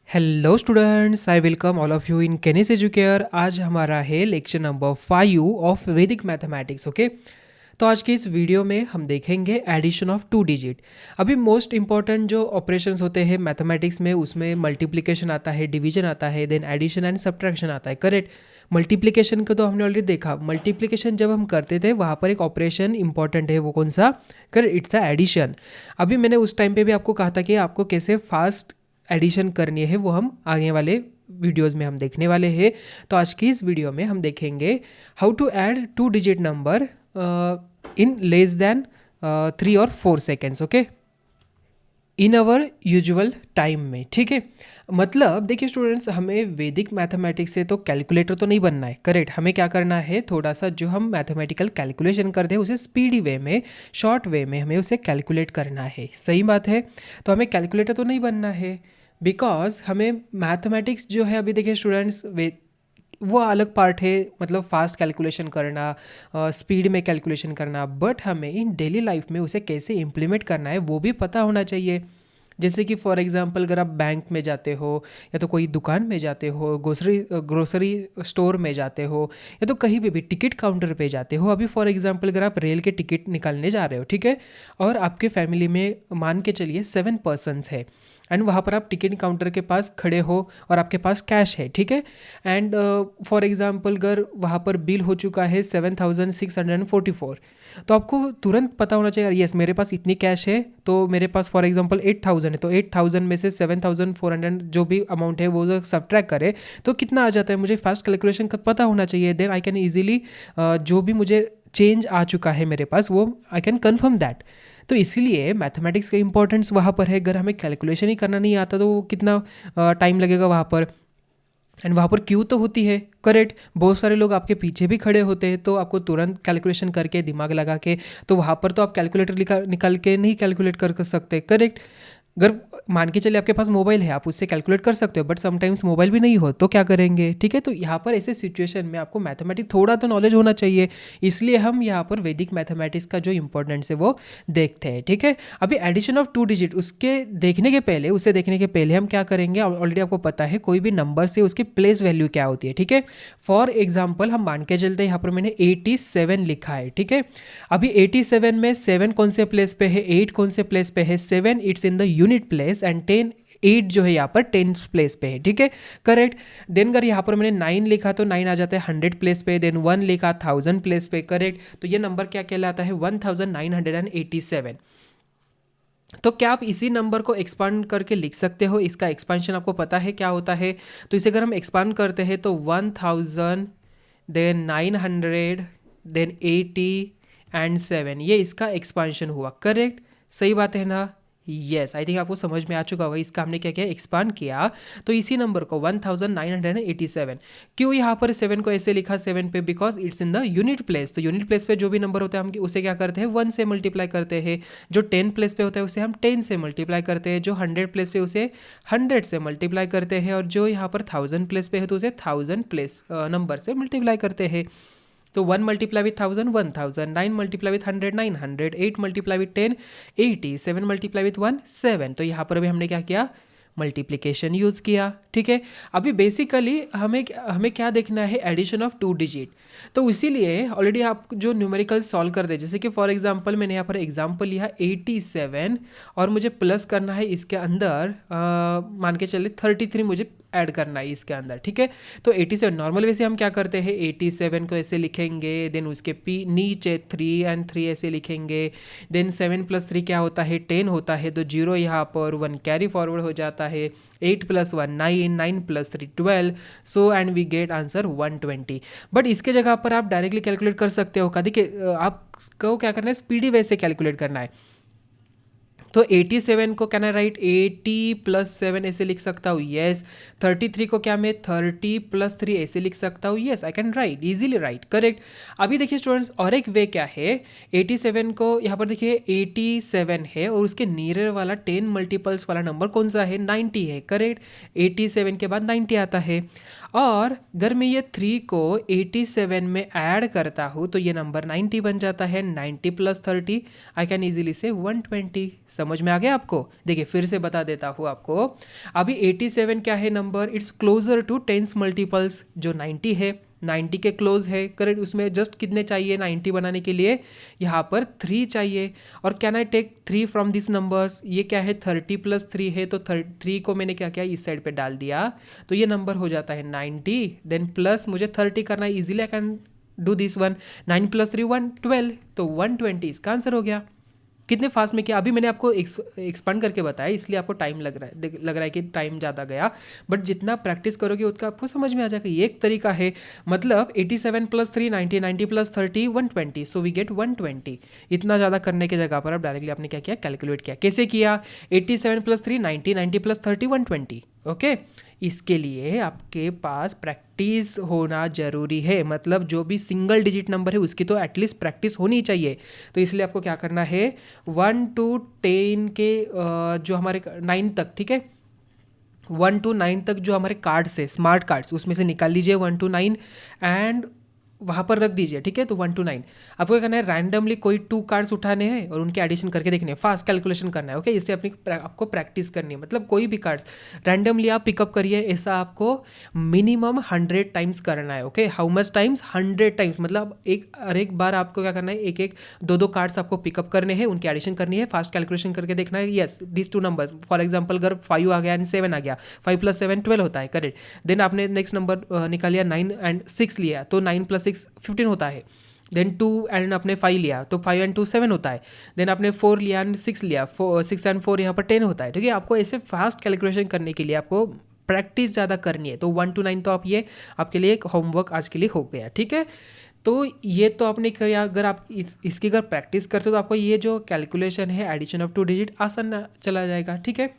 Hello students, I welcome all of you in Kenis Educare. आज हमारा है lecture number 5 of Vedic mathematics. Okay, तो आज के इस वीडियो में हम देखेंगे एडिशन ऑफ टू डिजिट। अभी मोस्ट इंपॉर्टेंट जो ऑपरेशंस होते हैं मैथमेटिक्स में, उसमें मल्टीप्लिकेशन आता है, डिवीजन आता है, देन एडिशन एंड सब्ट्रैक्शन आता है। करेक्ट। मल्टीप्लिकेशन को तो हमने ऑलरेडी देखा। मल्टीप्लिकेशन जब हम करते थे वहाँ पर एक ऑपरेशन इंपॉर्टेंट है, वो कौन सा? Correct, it's the addition. अभी मैंने उस टाइम पे भी आपको कहा था कि आपको कैसे फास्ट एडिशन करनी है, वो हम आगे वाले वीडियोस में हम देखने वाले हैं। तो आज की इस वीडियो में हम देखेंगे how to add two digit number in less than 3 और 4 seconds. Okay, in our usual time में। ठीक है, मतलब देखिए स्टूडेंट्स, हमें वैदिक मैथमेटिक्स से तो कैलकुलेटर तो नहीं बनना है। करेक्ट। हमें क्या करना है, थोड़ा सा जो हम मैथमेटिकल कैलकुलेशन करते हैं उसे स्पीडी वे में, शॉर्ट वे में हमें उसे कैलकुलेट करना है। सही बात है। तो हमें कैलकुलेटर तो नहीं बनना है, बिकॉज हमें मैथमेटिक्स जो है, अभी देखिए स्टूडेंट्स, वो अलग पार्ट है, मतलब फास्ट कैलकुलेशन करना, स्पीड में कैलकुलेशन करना, बट हमें इन डेली लाइफ में उसे कैसे इम्प्लीमेंट करना है वो भी पता होना चाहिए। जैसे कि फॉर एग्जांपल अगर आप बैंक में जाते हो, या तो कोई दुकान में जाते हो, ग्रोसरी स्टोर में जाते हो, या तो कहीं भी टिकट काउंटर पे जाते हो। अभी फॉर एग्जांपल अगर आप रेल के टिकट निकालने जा रहे हो, ठीक है, और आपके फैमिली में मान के चलिए 7 पर्सन्स है, एंड वहाँ पर आप टिकट काउंटर के पास खड़े हो और आपके पास कैश है, ठीक है, एंड फॉर एग्जांपल अगर वहाँ पर बिल हो चुका है 7,644, तो आपको तुरंत पता होना चाहिए, यस मेरे पास इतनी कैश है, तो मेरे पास फॉर एग्जांपल 8,000 है, तो 8,000 में से 7,400 जो भी अमाउंट है वो सब्ट्रैक्ट करे तो कितना आ जाता है, मुझे फास्ट कैलकुलेशन का पता होना चाहिए। देन आई कैन ईजिली जो भी मुझे चेंज आ चुका है मेरे पास, वो आई कैन कन्फर्म दैट। तो इसीलिए मैथमेटिक्स का इंपॉर्टेंस वहाँ पर है। अगर हमें कैलकुलेशन ही करना नहीं आता तो कितना टाइम लगेगा वहाँ पर, एंड वहाँ पर क्यू तो होती है। करेक्ट। बहुत सारे लोग आपके पीछे भी खड़े होते हैं, तो आपको तुरंत कैलकुलेशन करके, दिमाग लगा के, तो वहाँ पर तो आप कैलकुलेटर निकाल के नहीं कैलकुलेट कर सकते। करेक्ट। अगर मान के चलिए आपके पास मोबाइल है, आप उससे कैलकुलेट कर सकते हो, बट समटाइम्स मोबाइल भी नहीं हो तो क्या करेंगे? ठीक है, तो यहाँ पर ऐसे सिचुएशन में आपको मैथमेटिक्स थोड़ा तो नॉलेज होना चाहिए। इसलिए हम यहाँ पर वैदिक मैथमेटिक्स का जो इंपॉर्टेंस है वो देखते हैं। ठीक है, अभी एडिशन ऑफ टू डिजिट उसे देखने के पहले हम क्या करेंगे, ऑलरेडी आपको पता है कोई भी नंबर से उसकी प्लेस वैल्यू क्या होती है। ठीक है, फॉर एग्जाम्पल हम मान के चलते हैं, यहाँ पर मैंने 87 लिखा है। ठीक है, अभी 87 में 7 कौन से प्लेस पे है, 8 कौन से प्लेस पे है, 7 it's in the unit place, and 10 8 जो है यहाँ पर 10 प्लेस पे है। ठीक है, करेक्ट। देन अगर यहाँ पर मैंने 9 लिखा तो 9 आ जाता है 100 प्लेस पे, देन 1 लिखा 1000 प्लेस पे। करेक्ट, तो ये नंबर क्या कहलाता है? 1987। तो क्या आप इसी नंबर को एक्सपांड करके लिख सकते हो? इसका एक्सपांशन आपको पता है क्या होता है? तो इसे अगर हम एक्सपांड करते हैं तो 1000, देन 900, देन 80 एंड 7, ये इसका एक्सपांशन हुआ। करेक्ट, सही बात है ना? यस, आई थिंक आपको समझ में आ चुका होगा। इसका हमने क्या किया, एक्सपांड किया, तो इसी नंबर को 1987। क्यों यहाँ पर 7 को ऐसे लिखा 7 पे? Because it's in the unit place. तो यूनिट प्लेस पे जो भी नंबर होता है हम उसे क्या करते हैं, 1 से मल्टीप्लाई करते हैं। जो 10 प्लेस पे होता है उसे हम 10 से मल्टीप्लाई करते हैं। जो 100 प्लेस पे उसे 100 से मल्टीप्लाई करते हैं, और जो यहाँ पर 1000 प्लेस पे है तो उसे 1000 प्लेस नंबर से मल्टीप्लाई करते हैं। तो 1 multiply with 1000, 1000, 9 multiply with 100, 900, 8 multiply with 10, 80, 7 multiply with 1, 7। तो यहाँ पर भी हमने क्या किया, मल्टीप्लिकेशन यूज़ किया। ठीक है, अभी बेसिकली हमें हमें क्या देखना है, एडिशन ऑफ टू डिजिट। तो इसीलिए ऑलरेडी आप जो न्यूमेरिकल सॉल्व कर दे, जैसे कि फॉर एग्जांपल मैंने यहाँ पर एग्जांपल लिया 87, और मुझे प्लस करना है इसके अंदर मान के चले 33 मुझे ऐड करना है इसके अंदर। ठीक है, तो 87 नॉर्मल वैसे हम क्या करते हैं, 87 को ऐसे लिखेंगे, देन उसके नीचे 3 एंड 3 ऐसे लिखेंगे, देन 7 + 3 क्या होता है, 10 होता है, तो 0 यहाँ पर, 1 कैरी फॉरवर्ड हो जाता है, 8 + 1 9, 9 + 3 12, so and we get answer 120। But इसके जगह पर आप डायरेक्टली कैलकुलेट कर सकते हो। देखिए आपको क्या करना है, स्पीडी वे से कैलकुलेट करना है। तो 87 को कैन आई राइट 80 + 7 ऐसे लिख सकता हूँ, यस। 33 को क्या मैं 30 + 3 ऐसे लिख सकता हूँ, yes I can write, easily right. Correct. अभी देखिए स्टूडेंट्स, और एक वे क्या है, 87 को यहाँ पर देखिए 87 है, और उसके नियर वाला 10 मल्टीपल्स वाला नंबर कौन सा है, 90 है। करेक्ट, 87 के बाद 90 आता है, और अगर मैं ये 3 को 87 में ऐड करता हूँ तो ये नंबर 90 बन जाता है। 90 + 30 आई कैन इजीली से 120। समझ में आ गया आपको? देखिए फिर से बता देता हूँ आपको। अभी 87 क्या है number, it's closer to tens multiples जो 90 है, 90 के क्लोज है, करेक्ट। उसमें जस्ट कितने चाहिए 90 बनाने के लिए, यहाँ पर 3 चाहिए। और can I take 3 from this numbers, ये क्या है 30 + 3 है, तो 3 को मैंने क्या किया इस साइड पे डाल दिया, तो ये नंबर हो जाता है 90। देन प्लस मुझे 30 करना है, easily I can do this one, 9 + 3 12, तो 120 इसका आंसर हो गया। कितने फास्ट में किया, अभी मैंने आपको एक्सपांड करके बताया इसलिए आपको टाइम लग रहा है कि टाइम ज़्यादा गया, बट जितना प्रैक्टिस करोगे उतना आपको समझ में आ जाएगा। ये एक तरीका है, मतलब 87 + 3 90, 90 + 30 120, सो वी गेट 120। इतना ज़्यादा करने की जगह पर अब डायरेक्टली आपने क्या किया, कैलकुलेट किया। कैसे किया, 87 + 3 90, 90 + 30 120, ओके। इसके लिए आपके पास प्रैक्टिस होना जरूरी है, मतलब जो भी सिंगल डिजिट नंबर है उसकी तो एटलीस्ट प्रैक्टिस होनी चाहिए। तो इसलिए आपको क्या करना है, 1 to 10 के जो हमारे 9 तक, ठीक है, 1 to 9 तक जो हमारे कार्ड्स है, स्मार्ट कार्ड्स, उसमें से निकाल लीजिए 1 to 9 एंड वहाँ पर रख दीजिए, ठीक है। तो 1 to 9 आपको क्या करना है, रैंडमली कोई 2 कार्ड्स उठाने हैं और उनके एडिशन करके देखने हैं, फास्ट कैलकुलेशन करना है, ओके। इससे आपको प्रैक्टिस करनी है, मतलब कोई भी कार्ड्स रैंडमली आप पिकअप करिए, ऐसा आपको मिनिमम 100 टाइम्स करना है, okay. How much times, 100 times, मतलब एक बार आपको क्या करना है, एक दो कार्ड्स आपको पिकअप करने हैं, उनकी एडिशन करनी है, फास्ट कैलकुलेशन करके देखना है, yes this 2 numbers, for example अगर 5 आ गया एंड 7 आ गया, 5 + 7 12 होता है, करेक्ट। देन आपने नेक्स्ट नंबर निकाल लिया 9 एंड 6 लिया, तो 9 + 6 15 होता है। देन 2 एंड आपने 5 लिया, तो 5 एंड 2 7 होता है। देन आपने 4 लिया एंड 6 लिया, 6 एंड 4 यहाँ पर 10 होता है, ठीक है। आपको ऐसे फास्ट कैलकुलेशन करने के लिए आपको प्रैक्टिस ज़्यादा करनी है। तो 1 to 9 तो आप ये आपके लिए एक होमवर्क आज के लिए हो गया, ठीक है। तो ये तो आपने किया, अगर आप इसकी अगर प्रैक्टिस करते हो तो आपको ये जो कैलकुलेशन है एडिशन ऑफ 2 डिजिट आसान चला जाएगा, ठीक है।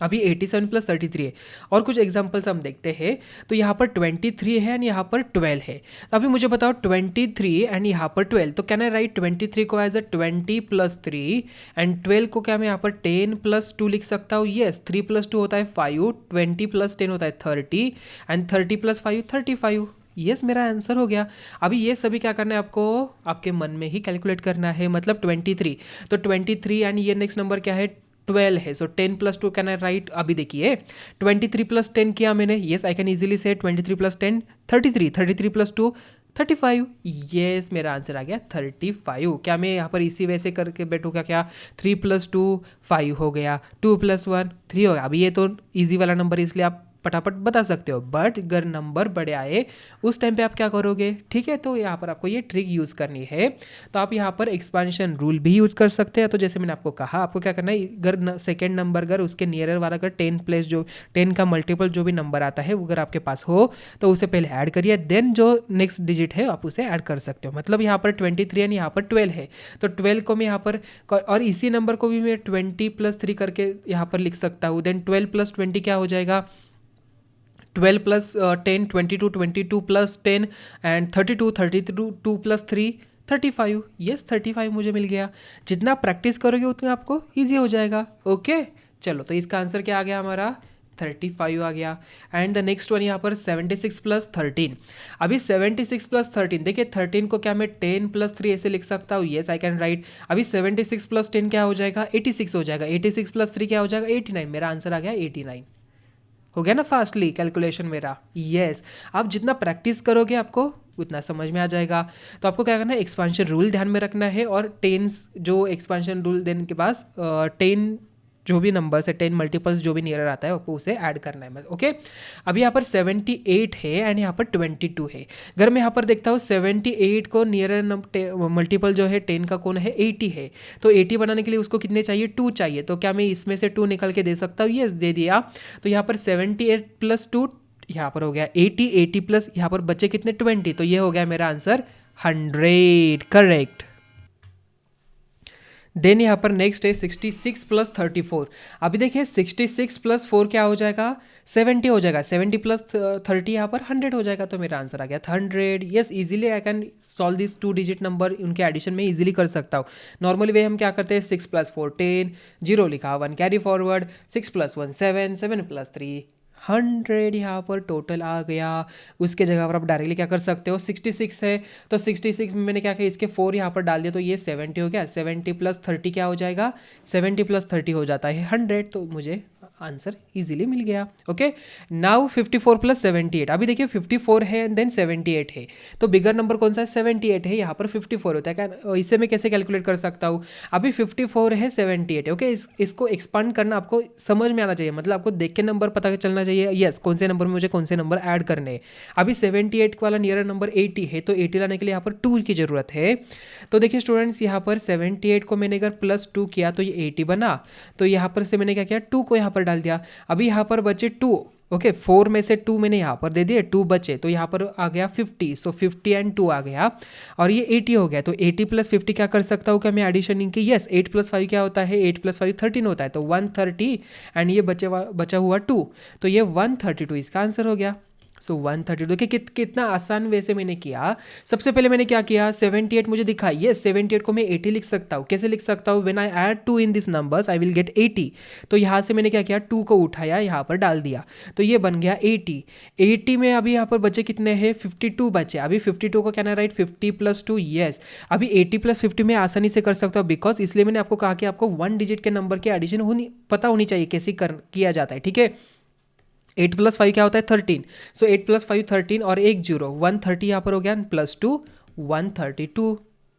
अभी 87 + 33 है, और कुछ एग्जांपल्स हम देखते हैं। तो यहाँ पर 23 है एंड यहाँ पर 12 है। तो अभी मुझे बताओ 23 एंड यहाँ पर 12, तो कैन आई राइट 23 को एज अ 20 + 3 एंड 12 को क्या मैं यहाँ पर 10 + 2 लिख सकता हूँ, येस 3 + 2 होता है 5, 20 + 10 होता है 30 एंड 30 + 5 35, यस मेरा आंसर हो गया। अभी ये सभी क्या करना है आपको, आपके मन में ही कैलकुलेट करना है, मतलब 23, तो 23 एंड ये नेक्स्ट नंबर क्या है 12 है, सो 10 + 2 कैन आई राइट। अभी देखिए 23 + 10 किया मैंने, यस आई कैन इजीली से 23 + 10 33, 33 + 2 35, यस मेरा आंसर आ गया 35। क्या मैं यहाँ पर इसी वैसे करके बैठूँगा, क्या 3 + 2 5 हो गया, 2 + 1 3 हो गया। अभी ये तो ईजी वाला नंबर इसलिए आप फटाफट बता सकते हो, बट अगर नंबर बड़े आए उस टाइम पे आप क्या करोगे, ठीक है। तो यहाँ पर आपको ये ट्रिक यूज़ करनी है। तो आप यहाँ पर एक्सपांशन रूल भी यूज़ कर सकते हैं। तो जैसे मैंने आपको कहा, आपको क्या करना है, अगर सेकेंड नंबर अगर उसके नियरर वाला अगर 10 प्लेस जो 10 का मल्टीपल जो भी नंबर आता है वो अगर आपके पास हो तो उसे पहले ऐड करिए, देन जो नेक्स्ट डिजिट है आप उसे ऐड कर सकते हो। मतलब यहाँ पर 23 एंड यहाँ पर 12 है, तो 12 को मैं यहाँ पर, और इसी नंबर को भी मैं 20 + 3 करके यहाँ पर लिख सकता हूँ। देन 12 + 20 क्या हो जाएगा, 12 + 10 22, 22 + 10 एंड 32, 32 2 + 3 35, यस 35 मुझे मिल गया। जितना प्रैक्टिस करोगे उतना आपको ईजी हो जाएगा, ओके। चलो तो इसका आंसर क्या आ गया हमारा, 35 आ गया। एंड द नेक्स्ट वन यहाँ पर 76 + 13। अभी 76 + 13, देखिए 13 को क्या मैं 10 + 3 ऐसे लिख सकता हूँ, येस आई कैन राइट। अभी 76 + 10 क्या हो जाएगा, 86 हो जाएगा, 86 + 3 क्या हो जाएगा 89, मेरा आंसर आ गया 89। हो गया ना फास्टली कैलकुलेशन मेरा, यस। आप जितना प्रैक्टिस करोगे आपको उतना समझ में आ जाएगा। तो आपको क्या करना है, एक्सपांशन रूल ध्यान में रखना है, और टेंस जो एक्सपांशन रूल देने के बाद 10 जो भी नंबर्स है 10 मल्टीपल्स जो भी नियर आता है आपको उसे ऐड करना है, ओके। अभी यहाँ पर 78 है एंड यहाँ पर 22 है। अगर मैं यहाँ पर देखता हूँ 78 को नियर मल्टीपल जो है 10 का कौन है 80 है, तो 80 बनाने के लिए उसको कितने चाहिए 2 चाहिए। तो क्या मैं इसमें से 2 निकल के दे सकता हूँ, यस दे दिया। तो यहाँ पर 78 + 2 यहाँ पर हो गया 80, 80 प्लस यहाँ पर बचे कितने 20, तो ये हो गया मेरा आंसर 100, करेक्ट। देन यहाँ पर नेक्स्ट है 66 + 34। अभी देखिए 66 + 4 क्या हो जाएगा 70 हो जाएगा, 70 + 30 यहाँ पर 100 हो जाएगा, तो मेरा आंसर आ गया 100। Yes easily I can solve this 2 digit number, उनके एडिशन में इजीली कर सकता हूँ। नॉर्मली वे हम क्या करते हैं 6 + 4 10, 0 लिखा 1 कैरी फॉरवर्ड, 6 + 1 7, 7 + 3 100 यहाँ पर टोटल आ गया। उसके जगह पर आप डायरेक्टली क्या कर सकते हो, 66 है तो 66 में मैंने क्या किया, इसके 4 यहाँ पर डाल दिया तो ये 70 हो गया। 70 प्लस 30 क्या हो जाएगा, 70 प्लस 30 हो जाता है 100, तो मुझे आंसर इजीली मिल गया। ओके, नाउ 54 प्लस 78, अभी देखिए 54 है एंड देन 78 है, तो बिगर नंबर कौन सा है, 78 है, यहाँ पर 54 होता है क्या, इसे मैं कैसे कैलकुलेट कर सकता हूँ, अभी 54 है 78 है। ओके, इसको एक्सपांड करना आपको समझ में आना चाहिए, मतलब आपको देख के नंबर पता चलना चाहिए, यस कौन से नंबर में मुझे कौन से नंबर ऐड करने हैं। अभी 78 वाला नियर नंबर 80 है, तो 80 लाने के लिए यहाँ पर 2 की जरूरत है। तो देखिए स्टूडेंट्स, यहाँ पर 78 को मैंने अगर +2 किया तो ये 80 बना, तो यहाँ पर से मैंने क्या किया, 2 को यहाँ पर डाल दिया। अभी यहाँ पर बचे 2, ओके 4 में से 2 मैंने यहाँ पर दे दिए, 2 बचे तो यहाँ पर आ गया 50, सो 50 एंड 2 आ गया और ये 80 हो गया। तो 80 प्लस 50 क्या कर सकता हूँ क्या मैं एडिशन इनकी, यस 8 प्लस 5 क्या होता है, 8 प्लस 5 13 होता है, तो 130 एंड ये बचा हुआ 2, तो ये 132 इसका आंसर हो गया। सो 132, देखिए कितना आसान वे से मैंने किया। सबसे पहले मैंने क्या किया, 78 मुझे दिखा, ये 78 को मैं 80 लिख सकता हूँ, कैसे लिख सकता हूँ, when I add 2 in this numbers I will get 80, तो यहाँ से मैंने क्या किया, 2 को उठाया यहाँ पर डाल दिया, तो ये बन गया 80। 80 में अभी यहाँ पर बचे कितने हैं, 52 बचे। अभी 52 को क्या ना राइट, 50 प्लस 2, यस अभी 80 प्लस 50 में आसानी से कर सकता हूँ, बिकॉज इसलिए मैंने आपको कहा कि आपको 1 डिजिट के नंबर की एडिशन पता होनी चाहिए कैसे किया जाता है, ठीक है। 8 प्लस 5 क्या होता है, 13, सो 8 प्लस 5 13 और एक जीरो 130 यहाँ पर हो गया, प्लस 2 132।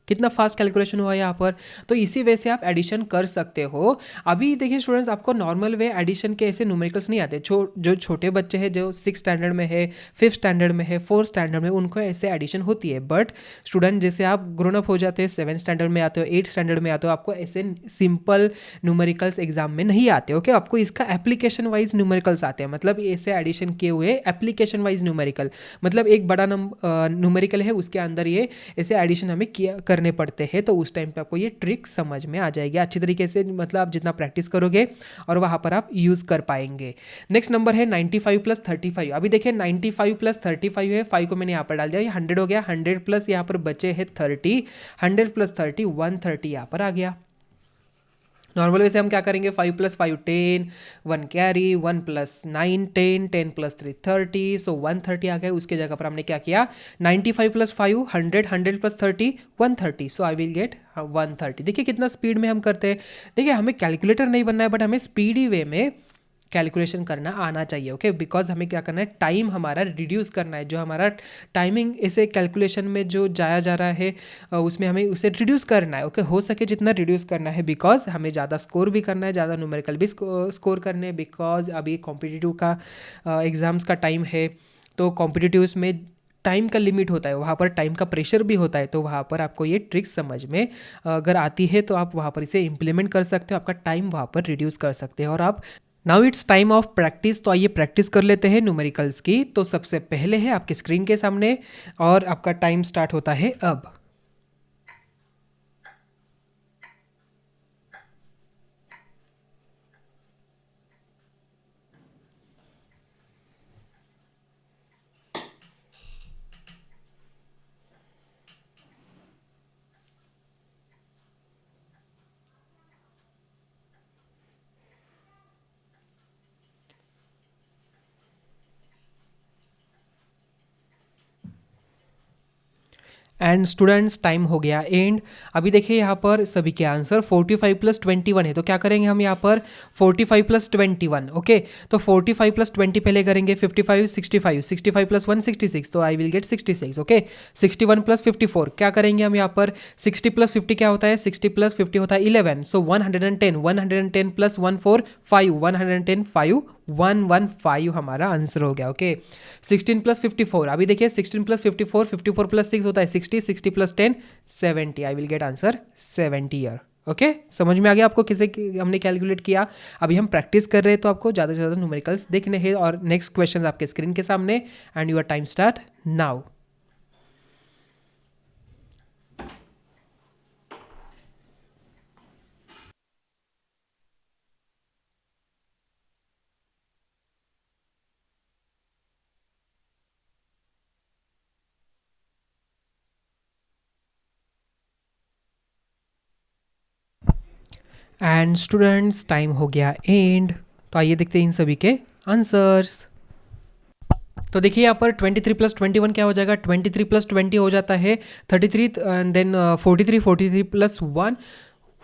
कितना फास्ट कैलकुलेशन हुआ यहाँ पर, तो इसी वे से आप एडिशन कर सकते हो। अभी देखिए स्टूडेंट्स, आपको नॉर्मल वे एडिशन के ऐसे न्यूमेरिकल्स नहीं आते, जो छोटे बच्चे हैं, जो 6 स्टैंडर्ड में है, 5th स्टैंडर्ड में है, 4th स्टैंडर्ड में, उनको ऐसे एडिशन होती है। बट स्टूडेंट जैसे आप ग्रोन अप हो जाते हैं, 7th स्टैंडर्ड में आते हो, 8th स्टैंडर्ड में आते हो, आपको ऐसे सिंपल न्यूमेरिकल्स एग्जाम में नहीं आते। ओके, आपको इसका एप्लीकेशन वाइज न्यूमेरिकल्स आते हैं, मतलब ऐसे एडिशन किए हुए एप्लीकेशन वाइज न्यूमेरिकल, मतलब एक बड़ा न्यूमेरिकल है उसके अंदर ये ऐसे एडिशन हमें करने पड़ते हैं, तो उस टाइम पे आपको ये ट्रिक समझ में आ जाएगी अच्छी तरीके से, मतलब आप जितना प्रैक्टिस करोगे और वहाँ पर आप यूज़ कर पाएंगे। नेक्स्ट नंबर है 95 प्लस 35। अभी देखिए 95 प्लस 35 है, 5 को मैंने यहाँ पर डाल दिया, ये 100 हो गया, 100 प्लस यहाँ पर बचे हैं 30, 100 प्लस 30 130 यहाँ पर आ गया। नॉर्मल वैसे हम क्या करेंगे, 5 प्लस 5 10, 1 कैरी, 1 प्लस 9 10, 10 प्लस 3 30, सो 130 आ गया। उसके जगह पर हमने क्या किया, 95 plus 5 100, 100 plus 30 130, so I will get 130। देखिए कितना स्पीड में हम करते हैं। देखिए हमें कैलकुलेटर नहीं बनना है, बट हमें स्पीडी वे में कैलकुलेशन करना आना चाहिए। ओके, बिकॉज हमें क्या करना है, टाइम हमारा रिड्यूस करना है, जो हमारा टाइमिंग ऐसे कैलकुलेशन में जो जाया जा रहा है उसमें हमें उसे रिड्यूस करना है। ओके, हो सके जितना रिड्यूस करना है, बिकॉज हमें ज़्यादा स्कोर भी करना है, ज़्यादा न्यूमेरिकल भी स्कोर करने हैं, बिकॉज अभी कॉम्पिटिटिव का एग्ज़ाम्स का टाइम है, तो कॉम्पिटिटिव्स में टाइम का लिमिट होता है, वहाँ पर टाइम का प्रेशर भी होता है, तो वहाँ पर आपको ये ट्रिक्स समझ में अगर आती है तो आप वहाँ पर इसे इम्प्लीमेंट कर सकते हो, आपका टाइम वहाँ पर रिड्यूस कर सकते हो। और आप now it's time of practice, तो आइए प्रैक्टिस कर लेते हैं न्यूमेरिकल्स की। तो सबसे पहले है आपके स्क्रीन के सामने और आपका टाइम स्टार्ट होता है अब। एंड स्टूडेंट्स टाइम हो गया एंड। अभी देखिए यहाँ पर सभी के आंसर 45 प्लस 21 है, तो क्या करेंगे हम यहाँ पर 45 प्लस 21। ओके, तो 45 प्लस 20 पहले करेंगे, 55 65, 65 प्लस 1 66, तो I will get 66। Okay, 61 plus 54 क्या करेंगे हम यहाँ पर, 60 प्लस 50 क्या होता है, 60 प्लस 50 होता है 11, सो 110, 110 प्लस 145, 110 5 115 हमारा आंसर हो गया। ओके, 16 प्लस 54, अभी देखिए 16 प्लस 54, 54 प्लस 6 होता है 60, 60 plus 10 70, I will get answer 70 year. Okay, समझ में आ गया आपको किसे हमने कैलकुलेट किया। अभी हम प्रैक्टिस कर रहे हैं, तो आपको ज़्यादा से ज़्यादा न्यूमेरिकल्स देखने हैं। और नेक्स्ट क्वेश्चन आपके स्क्रीन के सामने and your time start now. And students time हो गया एंड। तो आइए देखते हैं इन सभी के आंसर्स। तो देखिए यहाँ पर 23 प्लस 21 क्या हो जाएगा, 23 प्लस 20 हो जाता है 33 and then 43 plus 1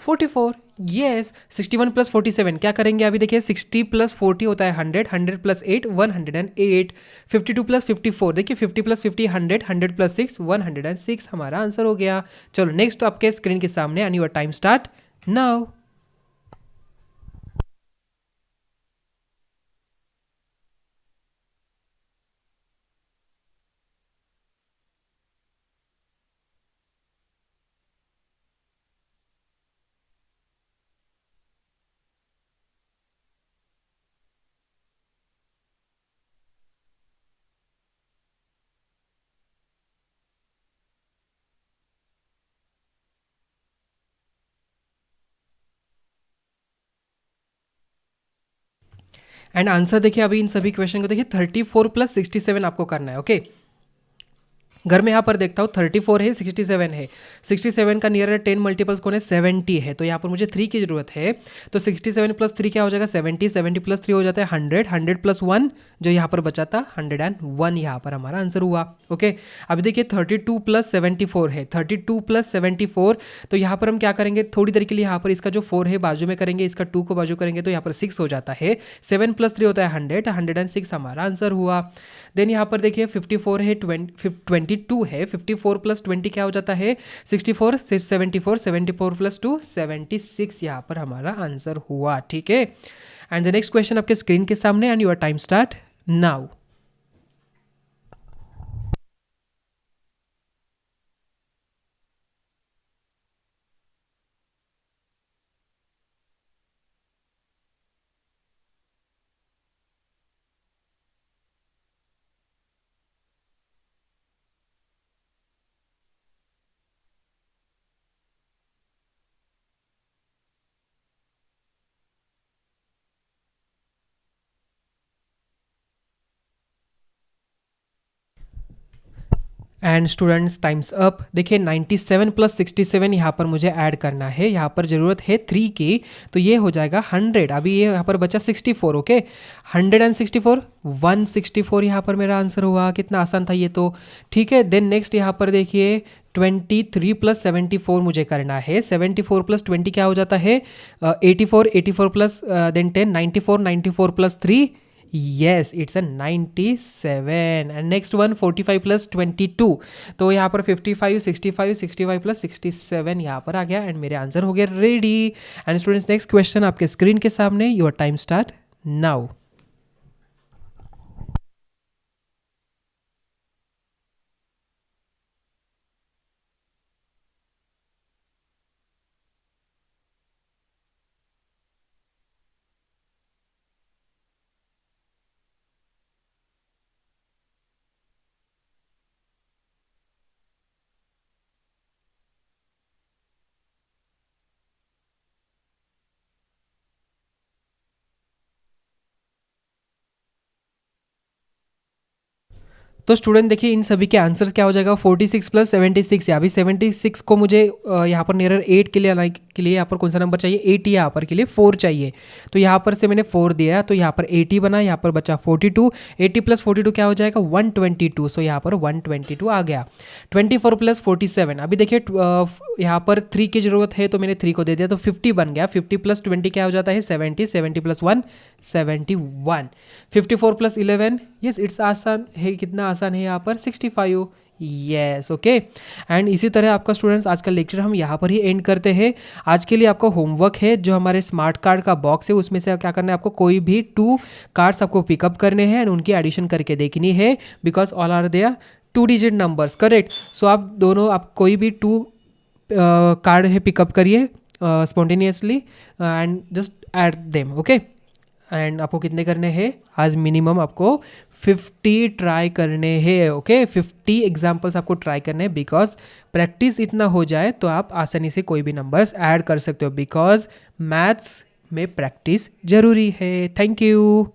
44। Yes 61 plus 47 क्या करेंगे अभी देखिए, 60 प्लस 40 होता है 100, 100 प्लस 8 108, 52 प्लस 54 देखिए 50 प्लस 50 100, 100 प्लस 6 106 हमारा आंसर हो गया। चलो नेक्स्ट आपके स्क्रीन के सामने and your time start now. And answer देखिए अभी इन सभी क्वेश्चन को देखिए 34 प्लस 67 आपको करना है। ओके घर में यहाँ पर देखता हूँ 34 है 67 है, 67 का नियर 10 मल्टीपल्स कौन है 70 है, तो यहाँ पर मुझे 3 की जरूरत है। तो 67 प्लस 3 क्या हो जाएगा 70, 70 प्लस 3 हो जाता है 100, 100 प्लस 1 जो यहाँ पर बचा था 101 यहाँ पर हमारा आंसर हुआ। ओके अभी देखिए 32 प्लस 74 है, 32 प्लस 74 तो यहाँ पर हम क्या करेंगे थोड़ी देर के लिए यहाँ पर इसका जो 4 है बाजू में करेंगे, इसका 2 को बाजू करेंगे तो यहाँ पर 6 हो जाता है, 7 प्लस 3 होता है 100, 106 हमारा आंसर हुआ। देन यहाँ पर देखिए 54 है 22 है, 54 प्लस 20 क्या हो जाता है 64, 74, 74 प्लस 2 76 यहाँ पर हमारा आंसर हुआ। ठीक है एंड द नेक्स्ट क्वेश्चन आपके स्क्रीन के सामने and your time start now. And students times up. देखिए 97 प्लस 67 यहाँ पर मुझे ऐड करना है, यहाँ पर ज़रूरत है 3 की तो ये हो जाएगा 100। अभी ये यहाँ पर बचा 64। ओके 164 164 यहाँ पर मेरा आंसर हुआ। कितना आसान था ये तो। ठीक है देन नेक्स्ट यहाँ पर देखिए 23 प्लस 74 मुझे करना है, 74 प्लस 20 क्या हो जाता है 84, 84 plus then 10 94, 94 plus 3 yes it's a 97 and next one 45 plus 22 तो यहाँ पर 55 65 65 प्लस 67 यहाँ पर आ गया एंड मेरे आंसर हो गया ready. And students next question आपके स्क्रीन के सामने, योर टाइम स्टार्ट नाउ। तो स्टूडेंट देखिए इन सभी के आंसर्स क्या हो जाएगा 46 प्लस 76 या अभी 76 को मुझे यहाँ पर नियर 8 के लिए लाने के लिए यहाँ पर कौन सा नंबर चाहिए 80, यहाँ पर के लिए 4 चाहिए तो यहाँ पर से मैंने 4 दिया तो यहाँ पर 80 बना, यहाँ पर बचा 42, 80 प्लस 42 क्या हो जाएगा 122 सो यहाँ पर 122 आ गया। 24 प्लस 47 अभी देखिए यहाँ पर 3 की जरूरत है तो मैंने 3 को दे दिया तो 50 बन गया। 50 प्लस 20 क्या हो जाता है 70, 70 प्लस 1 71, 54 प्लस 11 यस इट्स आसान है, कितना आसान है यहाँ पर 65। यस ओके एंड इसी तरह आपका स्टूडेंट्स आज का लेक्चर हम यहाँ पर ही एंड करते हैं। आज के लिए आपका होमवर्क है जो हमारे स्मार्ट कार्ड का बॉक्स है उसमें से क्या करना है आपको कोई भी 2 कार्ड्स आपको पिकअप करने हैं एंड उनकी एडिशन करके देखनी है because all are there 2 digit numbers correct. So आप कोई भी 2 कार्ड है पिकअप करिए spontaneously and just add them okay. And आपको कितने करने हैं आज मिनिमम आपको 50 ट्राई करने हैं ओके 50 एग्जाम्पल्स आपको ट्राई करने हैं बिकॉज प्रैक्टिस इतना हो जाए तो आप आसानी से कोई भी नंबर्स ऐड कर सकते हो बिकॉज मैथ्स में प्रैक्टिस जरूरी है। Thank you.